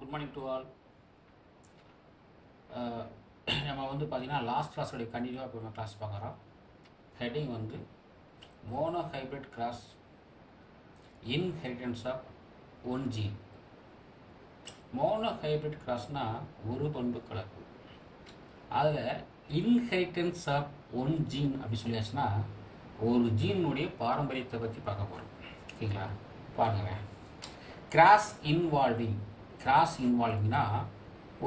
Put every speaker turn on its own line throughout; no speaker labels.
Good morning to all. நம்ம வந்து பார்த்தீங்கன்னா லாஸ்ட் கிளாஸோடைய கண்டினியூவாக இப்போ நம்ம கிளாஸ் பார்க்குறோம். ஹெட்டிங் வந்து mono hybrid cross inheritance of one gene. Mono hybrid கிராஸ்னால் ஒரு பண்பு கலப்பு. அதில் இன்ஹெரிட்டன்ஸ் ஆஃப் ஒன் ஜீன் அப்படி சொல்லியாச்சுன்னா ஒரு ஜீனுடைய பாரம்பரியத்தை பற்றி பார்க்க போகிறோம். ஓகேங்களா? பாருங்கள். கிராஸ் இன்வால்விங்னா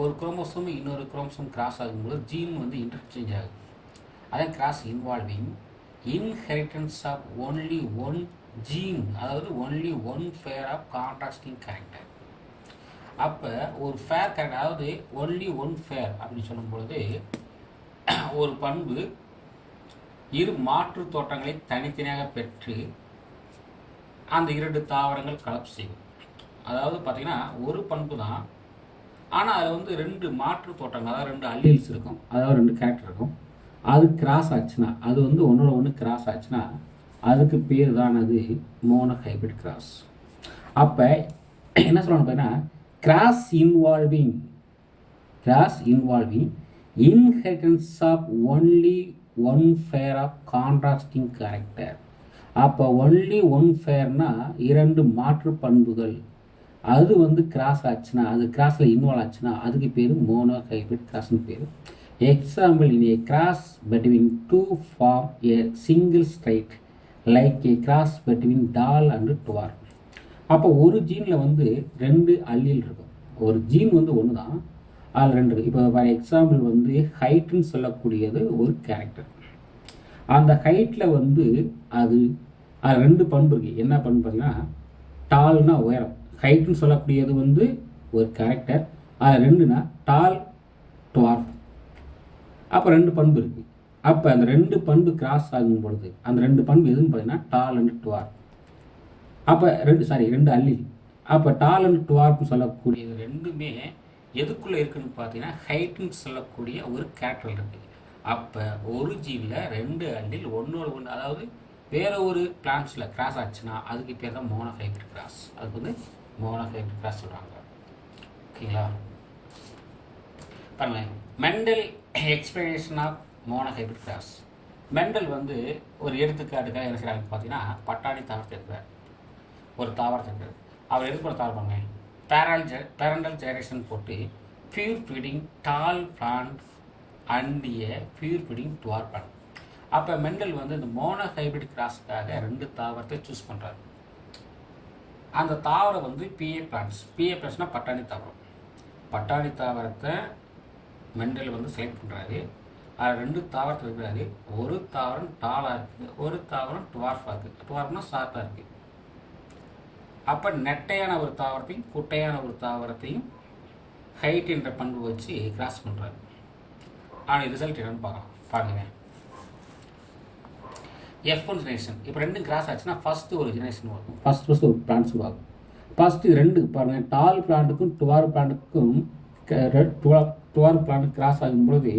ஒரு குரோமோசோம் இன்னொரு குரோமோசோம் கிராஸ் ஆகும்போது ஜீன் வந்து இன்டர்சேஞ்ச் ஆகுது. அதான் cross involving. Inheritance of only one gene, அதாவது only one pair of contrasting character. அப்போ ஒரு ஃபேர் கேரக்டர், அதாவது ஒன்லி ஒன் ஃபேர் அப்படின்னு சொல்லும்பொழுது ஒரு பண்பு இரு மாற்று தோற்றங்களை தனித்தனியாக பெற்று அந்த இரண்டு தாவரங்கள் கலப்பு செய்யும். அதாவது பார்த்தீங்கன்னா ஒரு பண்பு தான், ஆனால் அதில் வந்து ரெண்டு மாற்று தோற்றங்கள், அதாவது ரெண்டு அல்லீல்ஸ் இருக்கும், அதாவது ரெண்டு கேரக்டர் இருக்கும். அது கிராஸ் ஆச்சுன்னா, அது வந்து ஒன்றோட ஒன்று கிராஸ் ஆச்சுன்னா அதுக்கு பேர் தான் அது மோனோ ஹைப்ரிட் கிராஸ். அப்போ என்ன சொல்லணும் பார்த்தீங்கன்னா cross involving inheritance of only one pair of contrasting character. அப்போ ஒன்லி ஒன் ஃபேர்னா இரண்டு மாற்று பண்புகள், அது வந்து கிராஸ் ஆச்சுன்னா, அது கிராஸில் இன்வால்வ் ஆச்சுன்னா அதுக்கு பேர் மோனோ ஹைப்ரிட் கிராஸ்னு பேர். Example, in a cross between two form a single straight like a cross between tall and dwarf. அப்போ ஒரு ஜீனில் வந்து ரெண்டு அல்லீல் இருக்கும். ஒரு ஜீன் வந்து ஒன்று தான், அதில் ரெண்டு இருக்குது. இப்போ ஃபார் எக்ஸாம்பிள் வந்து ஹைட்டுன்னு சொல்லக்கூடியது ஒரு கேரக்டர். அந்த ஹைட்டில் வந்து அது ரெண்டு பண்பு இருக்குது. என்ன பண்பு பார்த்தீங்கன்னா டால்னா உயரம், ஹைட்டுன்னு சொல்லக்கூடியது வந்து ஒரு கேரக்டர், அது ரெண்டுனா டால் டுவார்ஃப். அப்போ ரெண்டு பண்பு இருக்குது. அப்போ அந்த ரெண்டு பண்பு கிராஸ் ஆகும் பொழுது அந்த ரெண்டு பண்பு எதுன்னு பார்த்தீங்கன்னா டால் அண்ட் டுவார்ஃப். அப்போ ரெண்டு அல்லீல். அப்போ டால் அண்ட் டுவார்ஃப்னு சொல்லக்கூடியது ரெண்டுமே எதுக்குள்ளே இருக்குன்னு பார்த்தீங்கன்னா ஹைட்டுன்னு சொல்லக்கூடிய ஒரு கேரக்டர் இருக்குது. அப்போ ஒரு ஜீனில் ரெண்டு அல்லீல் ஒன்றோட ஒன்று, அதாவது வேற ஒரு பிளான்ஸில் கிராஸ் ஆச்சுன்னா அதுக்கு பேர் தான் மோனோ ஹைப்ரிட் கிராஸ். அதுக்கு வந்து மோனோ ஹைப்ரிட் கிராஸ் சொல்கிறாங்க. ஓகேங்களா? பாருங்க, Mendel explanation of mono hybrid cross. Mendel வந்து ஒரு எடுத்துக்காட்டுக்காக என்ன செய்கிறாங்க பார்த்தீங்கன்னா பட்டாணி தாவரத்தை இருக்கிறார், ஒரு தாவரத்தை இருக்கிறார். அவர் எதுக்கு ஒரு தாவரம் பாருங்க, பேரண்டல் ஜெனரேஷன் போட்டு pure breeding tall plant and a pure breeding dwarf plant. அப்போ மெண்டல் வந்து இந்த மோனோ ஹைப்ரிட் கிராஸுக்காக ரெண்டு தாவரத்தை சூஸ் பண்ணுறாரு. அந்த தாவரம் வந்து பிஏ பிளான்ட்ஸ்னால் பட்டாணி தாவரம். பட்டாணி தாவரத்தை மெண்டல் வந்து செலக்ட் பண்ணுறாரு. அது ரெண்டு தாவரத்தை இருக்கிறாரு. ஒரு தாவரம் டாலாக இருக்குது, ஒரு தாவரம் டுவார்ஃபாக இருக்குது. டுவார்ஃப்னா ஷார்ட்டாக இருக்குது. அப்போ நெட்டையான ஒரு தாவரத்தையும் குட்டையான ஒரு தாவரத்தையும் ஹைட் என்ற பண்பு வச்சு கிராஸ் பண்ணுறாரு. ஆனால் ரிசல்ட் என்னன்னு பாருங்க. F1 generation. இப்போ ரெண்டும் கிராஸ் ஆச்சுன்னா ஃபஸ்ட்டு ஒரு ஜெனரேஷன் வரும், ஃபஸ்ட்டு ஒரு பிளான்ட்ஸ் உருவாகும். ஃபஸ்ட்டு ரெண்டு பாருங்கள், டால் பிளான்ட்டுக்கும் டுவார் பிளான்ட்டுக்கும் டுவார் பிளான்ட் கிராஸ் ஆகும்பொழுது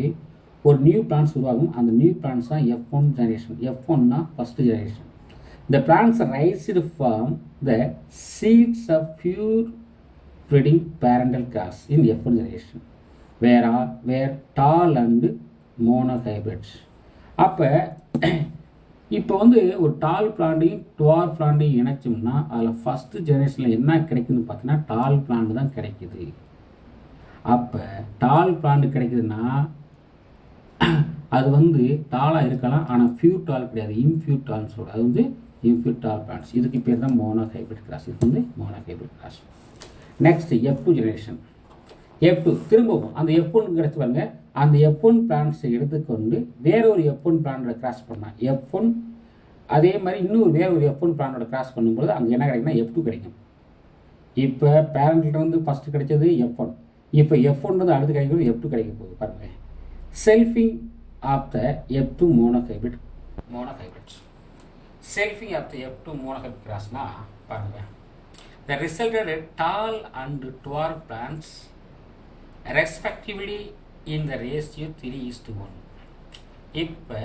ஒரு நியூ பிளான்ட்ஸ் உருவாகும். அந்த நியூ பிளான்ட்ஸ் தான் F1 ஜெனரேஷன். F1னா first generation. The plants raised from the seeds of pure breeding parental cross in F1 generation, where tall and mono hybrids. அப்போ இப்போ வந்து ஒரு டால் பிளான்ட்டையும் டுவார் பிளான்ட்டையும் இணைச்சோம்னா அதில் ஃபஸ்ட்டு ஜெனரேஷனில் என்ன கிடைக்குதுன்னு பார்த்தீங்கன்னா டால் பிளான்ட் தான் கிடைக்குது. அப்போ டால் பிளான்ட் கிடைக்குதுன்னா அது வந்து டாலாக இருக்கலாம், ஆனால் பியூர் டால் கிடையாது, இம்பியூர் டால்னு சொல்கிறது. அது வந்து இம்பியூர் டால் பிளான்ட்ஸ். இதுக்கு பேர் தான் மோனோ ஹைப்ரிட் கிராஸ். இது வந்து mono hybrid cross. Next F2 generation. F2 திரும்பவும் அந்த F1 கிடச்சி பாருங்க, அந்த F1 பிளான்ட்ஸை எடுத்துக்கொண்டு வேற ஒரு F1 பிளானோட கிராஸ் பண்ணால் F1, அதே மாதிரி இன்னொரு வேற ஒரு F1 பிளானோட கிராஸ் பண்ணும்போது அங்கே என்ன கிடைக்குன்னா F2 கிடைக்கும். இப்போ பேரண்ட்ல வந்து ஃபஸ்ட்டு கிடைச்சது F1, இப்போ F1 வந்து அடுத்து கிடைக்கிறது F2 கிடைக்க போகுது. பாருங்க, selfing of the F2 mono hybrids. Selfing of the F2 mono hybrid கிராஸ்னா பாருங்க, the resulted tall and dwarf plants respectively in the ratio 3:1. இப்போ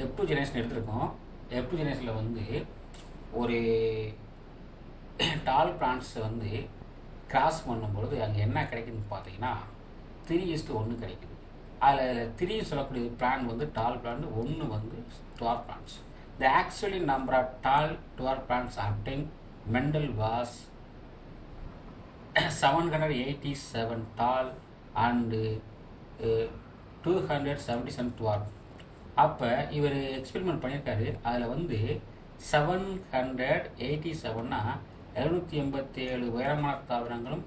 F2 ஜெனரேஷன் எடுத்திருக்கோம். F2 ஜெனரேஷனில் வந்து ஒரு டால் பிளான்ட்ஸ் வந்து கிராஸ் பண்ணும்பொழுது அங்கே என்ன கிடைக்குதுன்னு பார்த்தீங்கன்னா 3:1 கிடைக்குது. அதில் 3 சொல்லக்கூடிய பிளான் வந்து டால் பிளான், 1 வந்து dwarf plants. The actually number of tall dwarf plants obtained Mendel was 787 tall and 277 dwarf. அப்போ இவர் எக்ஸ்பெரிமெண்ட் பண்ணியிருக்காரு. அதில் வந்து 787னா 787 உயரமான தாவரங்களும்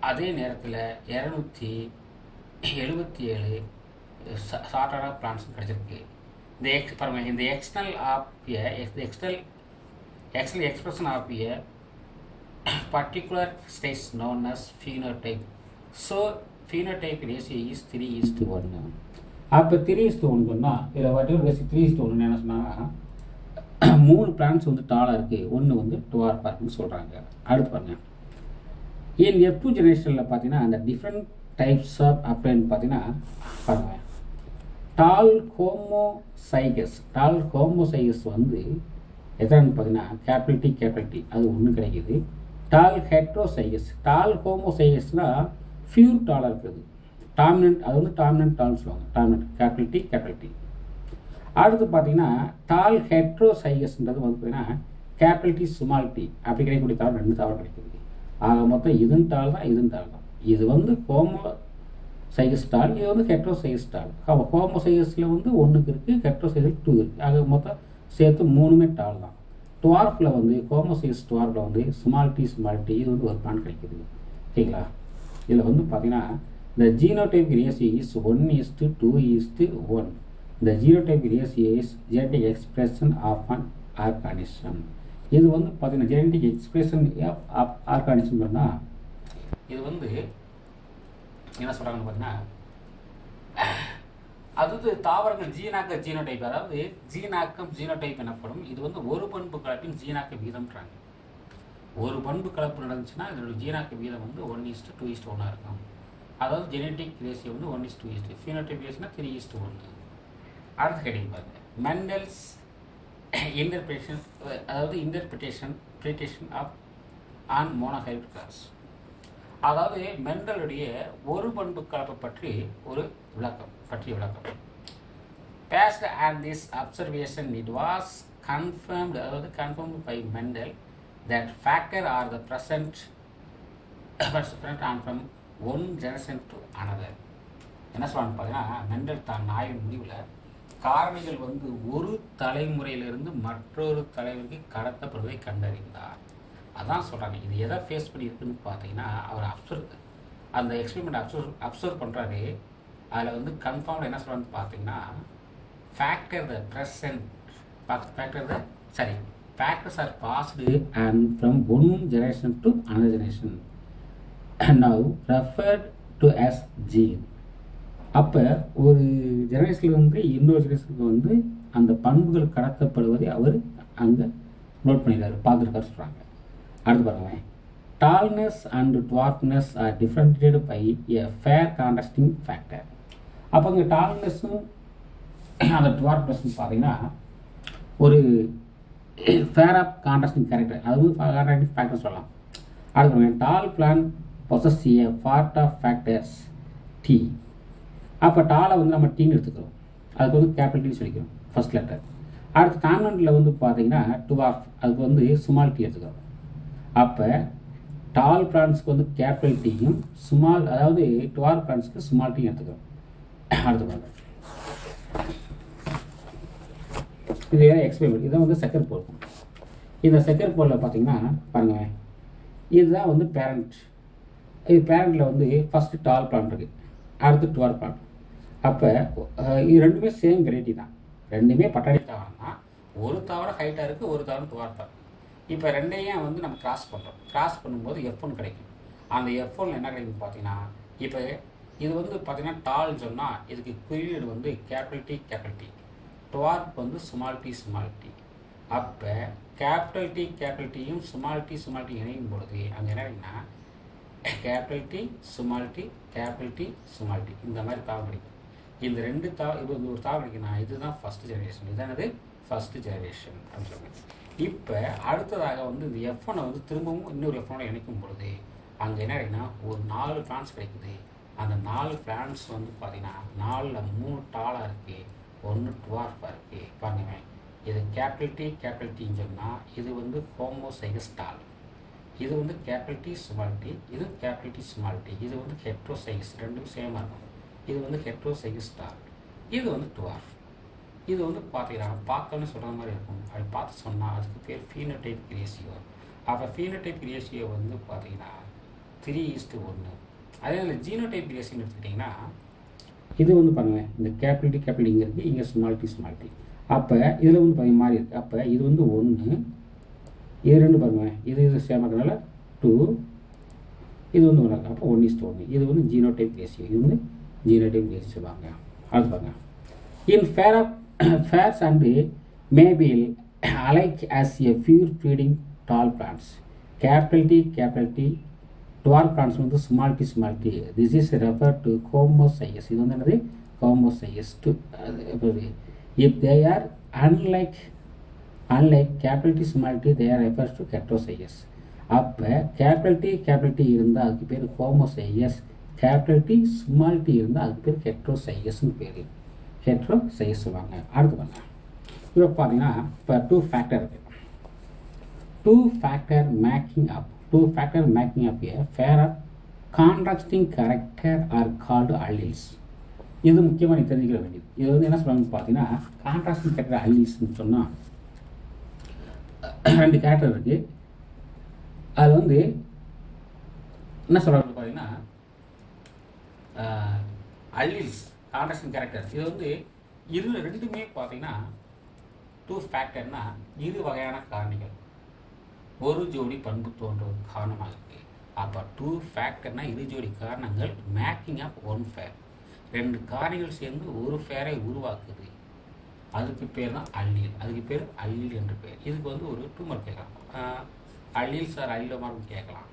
அதே நேரத்தில் 277 ஷார்ட்டான பிளான்ஸும் கிடச்சிருக்கு. இந்த external of external expression of a particular stage known as phenotype. So phenotype ratio is 3:1. அப்போ 3:1 சொன்னால் இதில் வாட்டிவர் பேசி 3:1 என்ன சொன்னாங்கன்னா 3 பிளான்ஸ் வந்து டாலாக இருக்குது, 1 வந்து டுவார்ஃபாக இருக்குன்னு சொல்கிறாங்க. அடுத்து பாருங்கள், இன் F2 ஜெனரேஷனில் பார்த்தீங்கன்னா அந்த டிஃப்ரெண்ட் டைப்ஸ் ஆஃப் அப்படின்னு பார்த்தீங்கன்னா பாருங்கள், டால் ஹோமோசைகஸ் வந்து எத்தனைன்னு பார்த்தீங்கன்னா கேபிட்டல் டி அது 1 கிடைக்கிது. டால் ஹோமோசைகஸ்னால் ஃபியூர் டாலாக இருக்குது, டாமினன்ட், அது வந்து டாமினன்ட் டால்னு சொல்லுவாங்க, டாமினன்ட் கேபிட்டல் டி. அடுத்து பார்த்தீங்கன்னா டால் ஹெட்ரோசைகஸ்ன்றது வந்து பார்த்தீங்கன்னா கேபிட்டல் டி ஸ்மால் டி அப்படி கிடைக்கக்கூடிய தவறு 2 தவறு கிடைக்குது. ஆக மொத்தம் இதுவும் டால் தான், இதுவும் டால் தான். இது வந்து ஹோமோசைகஸ் டால், இது வந்து ஹெட்ரோசைகஸ் டால். ஹோமோசைகஸில் வந்து 1 இருக்குது, ஹெட்ரோசைகஸ் 2 இருக்குது. ஆக மொத்தம் சேர்த்து 3மே டால் தான். டுவார்ஃபில் வந்து ஹோமோசைகஸ் டுவார்ஃபில் வந்து ஸ்மால் டி இது வந்து ஒரு பிளான் கிடைக்குது. ஓகேங்களா? இதில் வந்து பார்த்தீங்கன்னா the genotype ratio is 1:2:1. The genotype ratio is genetic expression of an organism. இது வந்து பார்த்தீங்கன்னா ஜெனட்டிக் எக்ஸ்பிரஷன் ஆஃப் ஆர்கானிசம் சொன்னால் இது வந்து என்ன சொல்கிறாங்கன்னு பார்த்தீங்கன்னா அதாவது தாவரங்கள் ஜீனோடைப், அதாவது ஜீனோடைப் எனப்படும். இது வந்து ஒரு பண்பு கலப்பின் ஜீனாக்க வீதம்ன்றாங்க. ஒரு பண்பு கலப்பு நடந்துச்சுன்னா இதோட ஜீனாக்க வீதம் வந்து 1:2:1 இருக்கும். அதாவது ஜெனட்டிக் ரேஷியோ வந்து 1:2. ஃபீனோடைப் ரேஷியோனா 3:1. அடுத்த ஹெட்டிங் பாருங்க, Mendel's interpretation of an monohybrid cross. அதாவது மெண்டலுடைய ஒரு பண்பு கலப்பை பற்றி ஒரு விளக்கம். Based on this observation, it was confirmed by Mendel that factors are the present and from one generation to another. என்ன சொல்றான்னு பார்த்தீங்கன்னா, மெண்டல் தான் ஆய்வின் முடிவில் காரணிகள் வந்து ஒரு தலைமுறையிலிருந்து மற்றொரு தலைமுறைக்கு கடத்தப்படுவதை கண்டறிந்தார். அதான் சொல்கிறாங்க. இது எதை ஃபேஸ் பண்ணியிருக்குன்னு பார்த்தீங்கன்னா, அவர் அந்த எக்ஸ்பெரிமெண்ட் அப்சர்வ் பண்ணுறாரு. அதில் வந்து கன்ஃபார்ம்டாக என்ன சொல்கிறான்னு பார்த்தீங்கன்னா, factors are passed and from one generation to another generation now referred to as gene. அப்போ ஒரு ஜெனரேஷன்லேருந்து இன்னொரு ஜெனரேஷனுக்கு வந்து அந்த பண்புகள் கடத்தப்படுவதை அவர் அங்கே நோட் பண்ணியிருக்காரு, பார்த்துருக்காரு சொல்கிறாங்க. அடுத்து பாருங்களேன், tallness and dwarfness are differentiated by a pair contrasting factor. அப்போ அங்கே டால்னஸும் அந்த டுவார்ஃப்னஸும் பார்த்தீங்கன்னா ஒரு ஃபேர் ஆஃப் கான்ட்ராஸ்டிங் கேரக்டர், அது வந்து கான்ட்ராஸ்டிங் ஃபேக்டர் சொல்லலாம். அடுத்து பாருங்கள், tall plant possess a pair of factors T. அப்போ டாலை வந்து நம்ம டீன்னு எடுத்துக்கிறோம், அதுக்கு வந்து கேபிட்டல் டி சொல்லிக்கிறோம் ஃபர்ஸ்ட் லெட்டர். அடுத்து டாமினன்ட்டில் வந்து பார்த்தீங்கன்னா டுவார்ஃப், அதுக்கு வந்து ஸ்மால் டி எடுத்துக்கிறோம். அப்போ டால் பிளான்ஸ்க்கு வந்து கேபிட்டல் டீயும் ஸ்மால், அதாவது டுவார்ஃப் பிளான்ஸ்க்கு ஸ்மால் டீயும் எடுத்துக்கிறோம். அடுத்து பாருங்க, இது எக்ஸ்பெரிமெண்ட், இதான் வந்து செகண்ட் போல். இந்த செகண்ட் போலில் பார்த்தீங்கன்னா பாருங்கள், இதுதான் வந்து பேரண்ட். இது பேரண்டில் வந்து ஃபஸ்ட்டு டால் பிளான் இருக்குது, அடுத்து டுவார்ஃப் பிளான். அப்போ இது ரெண்டுமே சேம் வெரைட்டி தான், ரெண்டுமே பட்டாணி தாவரம் தான். ஒரு தாவரம் ஹைட்டாக இருக்குது, ஒரு தாவரம் டுவார்ஃபாக இருக்குது. இப்போ ரெண்டையும் வந்து நம்ம கிராஸ் பண்ணுறோம். கிராஸ் பண்ணும்போது F1 கிடைக்கும். அந்த F1 என்ன கிடைக்குன்னு பார்த்தீங்கன்னா, இப்போ இது வந்து பார்த்தீங்கன்னா டால்னு சொன்னால் இதுக்கு குறியீடு வந்து கேபிட்டல் டி, டுவார்ஃப் வந்து ஸ்மால் டி. அப்போ கேபிட்டல் டியும் ஸ்மால் டி இணையும் பொழுது அங்கே என்ன கிடைக்குன்னா கேபிட்டல் டி ஸ்மால் டி இந்த மாதிரி தாவரம் கிடைக்கும். இந்த ரெண்டு இப்போ ஒரு தாவரம் கிடைக்குன்னா இதுதான் ஃபஸ்ட் ஜெனரேஷன், இதானது ஃபஸ்ட்டு ஜெனரேஷன் அப்படின்னு சொல்லுவாங்க. இப்போ அடுத்ததாக வந்து இந்த F1 வந்து திரும்பவும் இன்னொரு F1 இணைக்கும் பொழுது அங்கே என்ன கிடைக்குன்னா ஒரு 4 பிளான்ஸ் கிடைக்குது. அந்த 4 பிளான்ஸ் வந்து பார்த்தீங்கன்னா 4ல் 3 டாலாக இருக்குது, 1 டுவார்ஃபாக இருக்குது. பாருங்க, இது கேபிட்டல் டின்னு சொன்னால் இது வந்து ஹோமோசைகஸ் டால், இது வந்து கேபிட்டல் டி ஸ்மால் டி, இது கேபிட்டல் டி ஸ்மால் டி. இது வந்து ஹெட்ரோசைகஸ், ரெண்டும் சேமாக இருக்கும். இது வந்து ஹெட்ரோசைகஸ் டால், இது வந்து டுவார்ஃப். இது வந்து பார்த்தீங்கன்னா பார்த்தோன்னு சொல்கிற மாதிரி இருக்கும். அப்படி பார்த்து சொன்னால் அதுக்கு பேர் ஃபீனோடைப் ரேஷியோ. அப்போ ஃபீனோடைப் ரேஷியோ வந்து பார்த்தீங்கன்னா 3:1. அதே மாதிரி ஜீனோடைப் ரேஷியோன்னு எடுத்துக்கிட்டிங்கன்னா இது வந்து பாருங்கள், இந்த கேபிட்டல் இங்கே இருக்குது, இங்கே ஸ்மால் டி. அப்போ இதில் வந்து பாருங்கள் மாறி இருக்குது. அப்போ இது வந்து 1, இது 2 பாருங்கள், இது சேமாக இருக்கிறதுனால 2, இது வந்து 1. அப்போ 1:1. இது வந்து ஜீனோடைப் ரேஷியோ. இது வந்து ஜீனோடைப் ரேஷியோ சொல்லுவாங்க. அது பாருங்கள், இன் fairs and mabile alike as a pure feeding tall plants. Capital T dwarf plants வந்து small t. This is referred to homozygous. இது வந்து என்னது? Homozygous. If they are unlike capital T small t, they are refers to heterozygous. அப்போ capital T இருந்தால் அதுக்கு பேர் homozygous, capital T small t இருந்தால் அதுக்கு பேர் heterozygous பேர். ஹெட்ரோசைகஸ் சொல்லுவாங்க. அடுத்து பாருங்க, இப்போ பார்த்தீங்கன்னா இப்போ 2 ஃபேக்டர் இருக்குது. 2 factor making up a pair of contrasting character are called alleles. இது முக்கியமாக நீ தெரிஞ்சுக்க வேண்டியது. இது வந்து என்ன சொல்லுவாங்க பார்த்தீங்கன்னா, கான்ட்ராஸ்டிங் கேரக்டர் அல்லீல்ஸ்ன்னு சொன்னால் 2 கேரக்டர் இருக்குது. அது வந்து என்ன சொல்கிறாங்க பார்த்தீங்கன்னா அல்லீல்ஸ், கான்ட்ராஸ்டிங் கேரக்டர். இது வந்து ரெண்டுமே பார்த்தீங்கன்னா 2 ஃபேக்டர்னா 2 வகையான காரணிகள் ஒரு ஜோடி பண்பு தோன்றுவதற்கு காரணமாக இருக்குது. அப்போ 2 ஃபேக்டர்னா 2 ஜோடி காரணங்கள் மேக்கிங் ஆஃப் 1 ஃபேர். 2 காரணிகள் சேர்ந்து ஒரு ஃபேரை உருவாக்குது. அதுக்கு பேர் தான் அல்லீல். அதுக்கு பேர் அல்லீல் என்று பேர். இதுக்கு வந்து ஒரு 2 மார்க் கேட்கலாம். அல்லீல் சார் அல்லோமார்னு கேட்கலாம்.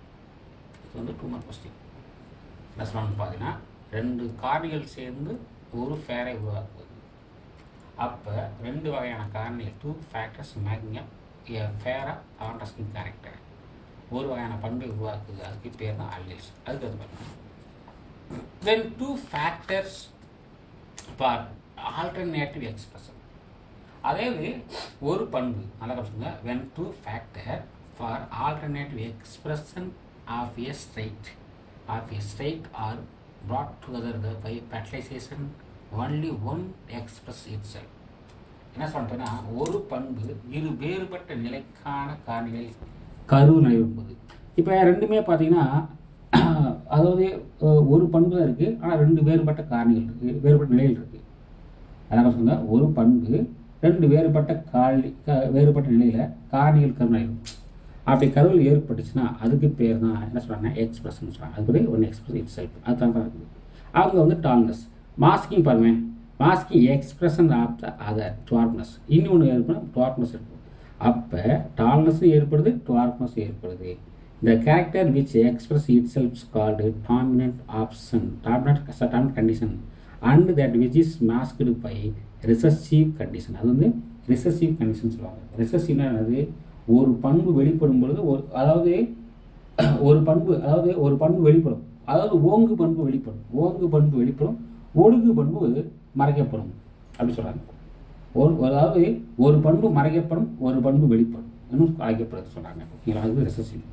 இது வந்து 2 மார்க் கொஸ்டின். என்ன சொல்லணும்னு பார்த்தீங்கன்னா 2 காரணிகள் சேர்ந்து ஒரு ஃபேரை உருவாக்குவது. அப்போ 2 வகையான காரணிகள் 2 factors making up a pair of contrasting character, ஒரு வகையான பண்பை உருவாக்குது. அதுக்கு பேர் தான் அல்லீல்ஸ். அதுக்கு அது பண்ணணும். தென் 2 ஃபேக்டர்ஸ் ஃபார் ஆல்டர்னேட்டிவ் எக்ஸ்பிரஷன். அதாவது ஒரு பண்பு நல்லா கற்றுங்க. when 2 factor for alternative expression of a straight are brought together by fertilization, only one express itself. என்ன சொல்றேன்னா, ஒரு பண்பு 2 வேறுபட்ட நிலைக்கான காரணிகள் கரு நிலைப்பது. இப்போ ரெண்டுமே பார்த்தீங்கன்னா அதாவது ஒரு பண்பு தான் இருக்குது, ஆனால் 2 வேறுபட்ட காரணிகள் இருக்குது, வேறுபட்ட நிலையில் இருக்குது. அதான் சொல்லுங்க, ஒரு பண்பு 2 வேறுபட்ட நிலையில் காரணிகள் கருநிலையில். அப்படி கருவில் ஏற்பட்டுச்சுன்னா அதுக்கு பேர் தான் என்ன சொல்கிறாங்கன்னா எக்ஸ்பிரஷன் சொல்கிறாங்க. அதுக்கு ஒன் எக்ஸ்பிரஸ் இட் செல்ஃப். அதுதான் தான் இருக்குது. அவங்க வந்து டால்னஸ். மாஸ்கிங் பாருங்கள், masking expression of the other dwarfness. இன்னொன்று ஏற்படும் டுவார்ப்னஸ் இருக்கும். அப்போ டால்னஸும் ஏற்படுது, டுவார்ப்னஸும் ஏற்படுது. The character which express itself is called dominant condition, and that which is masked by recessive condition. அது வந்து recessive condition சொல்லுவாங்க. recessive என்னது? ஒரு பண்பு வெளிப்படும் பொழுது ஒரு பண்பு வெளிப்படும். அதாவது ஓங்கு பண்பு வெளிப்படும், ஒடுங்கு பண்பு மறைக்கப்படும் அப்படி சொல்கிறாங்க. அதாவது ஒரு பண்பு மறைக்கப்படும், ஒரு பண்பு வெளிப்படும் இன்னும் அழைக்கப்படுறது சொல்கிறாங்க. ஓகேங்களா? அது ரெசசிவ்.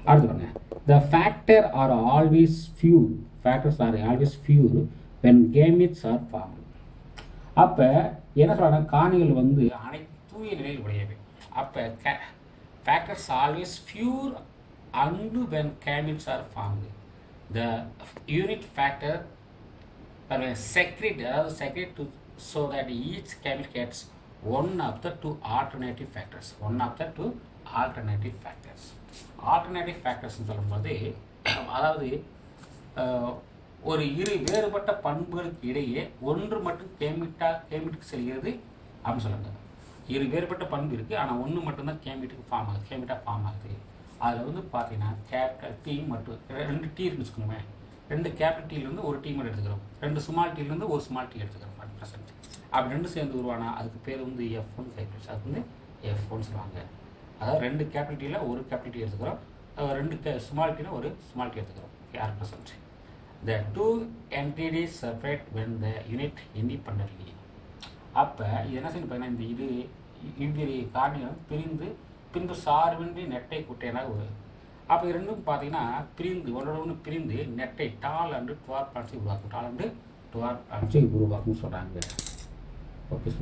அடுத்து பாருங்க, the factors are always few when gametes are formed. அப்போ என்ன சொல்கிறாங்க, காரணிகள் வந்து அனைத்து தூய நிலையில் உடையவை. அப்போ factors always few and when gametes are formed. The unit factor secrete to so that each gamete gets one of the 2 alternative factors. Alternative factors சொல்லும்போது அதாவது ஒரு 2 வேறுபட்ட பண்புகளுக்கு இடையே ஒன்று மட்டும் கேமிட்டுக்கு செல்கிறது அப்படின்னு சொல்லுங்க. 2 வேறுபட்ட பண்பு இருக்குது, ஆனால் ஒன்று மட்டும்தான் கேமிட்டாக ஃபார்ம் ஆகுது. அதில் வந்து பார்த்தீங்கன்னா கேபிட்டல் டி மட்டும் 2 டீ இருக்குன்னு வச்சுக்கோங்க. 2 கேபிட்டல் டீலேருந்து ஒரு டீ மட்டும் எடுத்துக்கிறோம், 2 ஸ்மால் டீலேருந்து ஒரு ஸ்மால் டீ எடுத்துக்கிறோம். 1% அப்படி 2 சேர்ந்து உருவானா அதுக்கு பேர் வந்து F1 ஹைப்ரிட்ஸ். அது வந்து F1 சொல்லுவாங்க. அதாவது 2 கேபிட்டல் டீயில் ஒரு கேபிட்டல் டீ எடுத்துக்கிறோம், ரெண்டு ஸ்மால் டீனா ஒரு ஸ்மால் டி எடுத்துக்கிறோம். Are present. The two entities separate when the unit independently. அப்போ இது என்ன செய்யணும் பார்த்தீங்கன்னா, இந்த இது காரணிகளும் பின்பு சார்பின்றி நெட்டை குட்டையினாக ஒரு. அப்போ இது ரெண்டும் பார்த்தீங்கன்னா ஒன்றோட ஒன்று பிரிந்து நெட்டை டால் அண்டு டுவார் பிளான்ஸை உருவாக்கும். டால் அண்டு டுவார் பிளான்ஸை உருவாக்கும்னு சொல்கிறாங்க. ஓகே.